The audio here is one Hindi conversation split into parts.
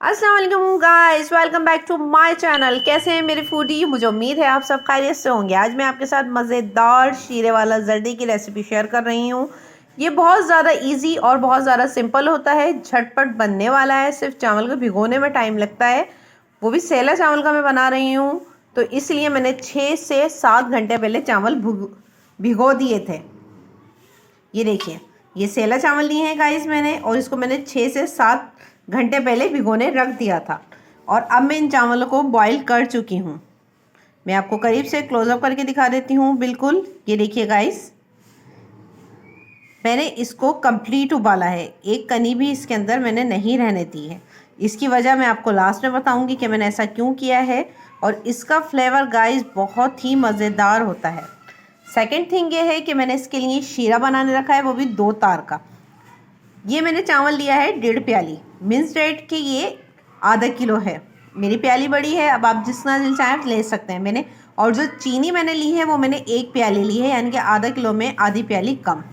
अस्सलाम वालेकुम guys, welcome back to my channel. कैसे हैं मेरे फूडी? मुझे उम्मीद है आप सब खैरियत से होंगे। आज मैं आपके साथ मज़ेदार शीरे वाला जर्दी की रेसिपी शेयर कर रही हूँ। ये बहुत ज़्यादा इजी और बहुत ज़्यादा सिंपल होता है, झटपट बनने वाला है। सिर्फ चावल को भिगोने में टाइम लगता है, वो भी सेला चावल का मैं बना रही हूँ। तो इसलिए मैंने 6 से 7 घंटे पहले चावल भिगो दिए थे। ये देखिए, ये सेला चावल लिए हैं गाइस मैंने, और इसको मैंने 6 से 7 घंटे पहले भिगोने रख दिया था। और अब मैं इन चावलों को बॉईल कर चुकी हूँ। मैं आपको करीब से क्लोजअप करके दिखा देती हूँ। बिल्कुल, ये देखिए गाइस, मैंने इसको कंप्लीट उबाला है, एक कनी भी इसके अंदर मैंने नहीं रहने दी है। इसकी वजह मैं आपको लास्ट में बताऊंगी कि मैंने ऐसा क्यों किया है। और इसका फ्लेवर गाइस बहुत ही मज़ेदार होता है। सेकंड थिंग ये है कि मैंने इसके लिए शीरा बनाने रखा है, वो भी 2 तार का। ये मैंने चावल लिया है 1.5 प्याली, मीन्स डेट कि ये आधा किलो है। मेरी प्याली बड़ी है, अब आप जितना दिल चाहें ले सकते हैं। मैंने और जो चीनी मैंने ली है वो मैंने 1 प्याली ली है, यानी कि आधा किलो में आधी प्याली कम।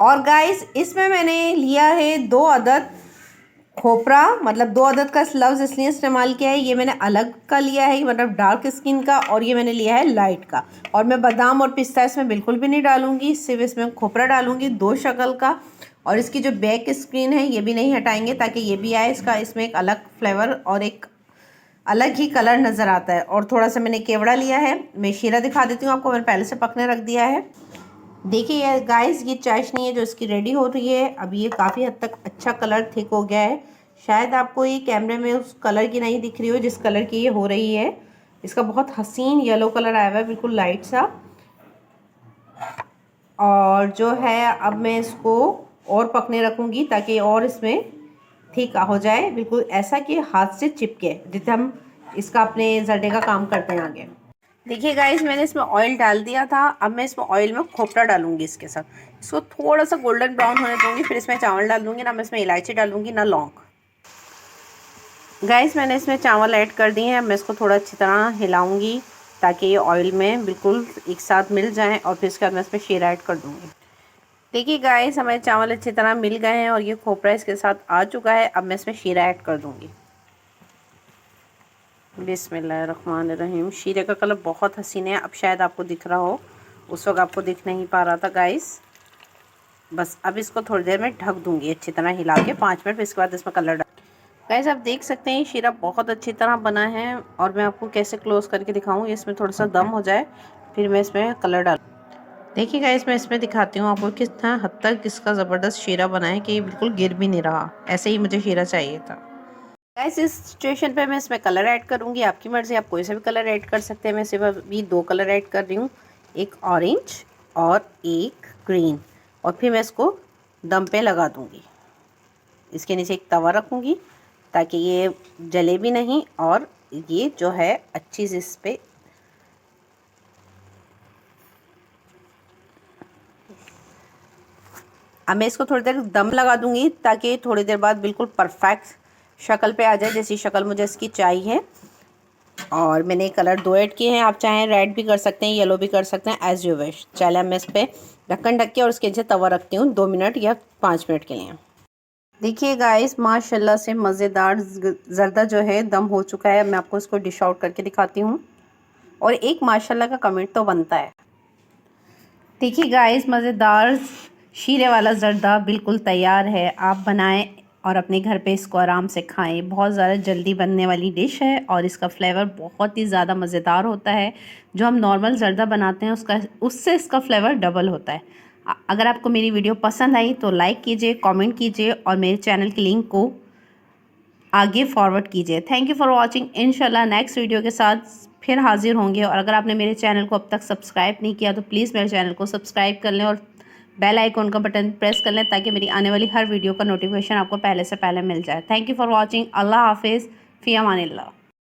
और गाइस, इसमें मैंने लिया है 2 अदद खोपरा, मतलब 2 अदद का लफ्ज़ इसलिए इस्तेमाल किया है, ये मैंने अलग का लिया है, मतलब डार्क स्किन का, और ये मैंने लिया है लाइट का। और मैं बादाम और पिस्ता इसमें बिल्कुल भी नहीं डालूंगी, सिर्फ इसमें खोपरा डालूंगी 2 शक्ल का। और इसकी जो बैक स्क्रीन है ये भी नहीं हटाएंगे, ताकि ये भी आए, इसका इसमें एक अलग फ्लेवर और एक अलग ही कलर नज़र आता है। और थोड़ा सा मैंने केवड़ा लिया है। मैं शीरा दिखा देती हूँ आपको, मैंने पहले से पकने रख दिया है। देखिए ये गाइस, ये चाशनी है जो इसकी रेडी हो रही है। अब ये काफ़ी हद तक अच्छा कलर थिक हो गया है। शायद आपको ये कैमरे में उस कलर की नहीं दिख रही हो जिस कलर की ये हो रही है। इसका बहुत हसीन येलो कलर आया हुआ है, बिल्कुल लाइट सा। और जो है, अब मैं इसको और पकने रखूँगी ताकि और इसमें ठीक हो जाए, बिल्कुल ऐसा कि हाथ से चिपके, जिससे हम इसका अपने जर्दे का काम करते हैं आगे। देखिए गाइस, मैंने इसमें ऑयल डाल दिया था। अब मैं इसमें ऑयल में खोपरा डालूंगी इसके साथ। इसको थोड़ा सा गोल्डन ब्राउन होने दूंगी, फिर इसमें चावल डाल दूंगी। ना मैं इसमें इलायची डालूंगी ना लौंग। गाइस, मैंने इसमें चावल ऐड कर दिए हैं। मैं इसको थोड़ा अच्छी तरह हिलाऊंगी ताकि ये ऑयल में बिल्कुल एक साथ मिल जाएं, और फिर इसके बाद मैं इसमें शीरा ऐड कर दूंगी। देखिए गाइस, हमारे चावल अच्छी तरह मिल गए हैं और ये खोपरा इसके साथ आ चुका है। अब मैं इसमें शीरा ऐड कर दूंगी। बिस्मिल्लाहिर्रहमानिर्रहीम। शीरे का कलर बहुत हसीन है, अब शायद आपको दिख रहा हो, उस वक्त आपको दिख नहीं पा रहा था गाइस। बस अब इसको थोड़ी देर में ढक दूंगी अच्छी तरह हिला के, 5 मिनट, फिर इसके बाद इसमें कलर डाल। गाइस, आप देख सकते हैं शीरा बहुत अच्छी तरह बना है। और मैं आपको कैसे क्लोज करके दिखाऊँ, इसमें थोड़ा सा दम हो जाए फिर मैं इसमें कलर डाल। देखिए गाइस, मैं इसमें दिखाती हूँ आपको कितना हद तक इसका ज़बरदस्त शीरा बना है कि ये बिल्कुल गिर भी नहीं रहा। ऐसे ही मुझे शीरा चाहिए था। गाइस, इस सिचुएशन पे मैं इसमें कलर ऐड करूँगी, आपकी मर्ज़ी, आप कोई सा भी कलर ऐड कर सकते हैं। मैं सिर्फ अभी 2 कलर ऐड कर रही हूँ, एक ऑरेंज और एक ग्रीन। और फिर मैं इसको दम पे लगा दूँगी। इसके नीचे एक तवा रखूँगी ताकि ये जले भी नहीं, और ये जो है अच्छी से इस पर अब मैं इसको थोड़ी देर दम लगा दूँगी ताकि थोड़ी देर बाद बिल्कुल परफेक्ट शक्ल पे आ जाए, जैसी शक्ल मुझे इसकी चाहिए। और मैंने कलर 2 ऐड किए हैं, आप चाहें रेड भी कर सकते हैं, येलो भी कर सकते हैं, एज़ यू विश। चलिए मैं इस पर ढक्कन ढक के और उसके नीचे तवा रखती हूँ 2 मिनट या 5 मिनट के लिए। देखिए गाइस, माशाल्लाह से मज़ेदार ज़र्दा जो है दम हो चुका है। मैं आपको इसको डिश आउट करके दिखाती हूँ, और एक माशाल्लाह का कमेंट तो बनता है। देखिए गाइस, मज़ेदार शीरे वाला ज़र्दा बिल्कुल तैयार है। आप बनाएं और अपने घर पे इसको आराम से खाएं। बहुत ज़्यादा जल्दी बनने वाली डिश है और इसका फ्लेवर बहुत ही ज़्यादा मज़ेदार होता है। जो हम नॉर्मल ज़र्दा बनाते हैं उससे इसका फ्लेवर डबल होता है। अगर आपको मेरी वीडियो पसंद आई तो लाइक कीजिए, कमेंट कीजिए, और मेरे चैनल की लिंक को आगे फॉरवर्ड कीजिए। Thank you for watching. इंशाल्लाह नेक्स्ट वीडियो के साथ फिर हाजिर होंगे। और अगर आपने मेरे चैनल को अब तक सब्सक्राइब नहीं किया तो प्लीज़ मेरे चैनल को सब्सक्राइब कर लें और बेल आइकॉन का बटन प्रेस कर लें, ताकि मेरी आने वाली हर वीडियो का नोटिफिकेशन आपको पहले से पहले मिल जाए। Thank you for watching. अल्लाह हाफिज़, फ़ी अमानिल्लाह।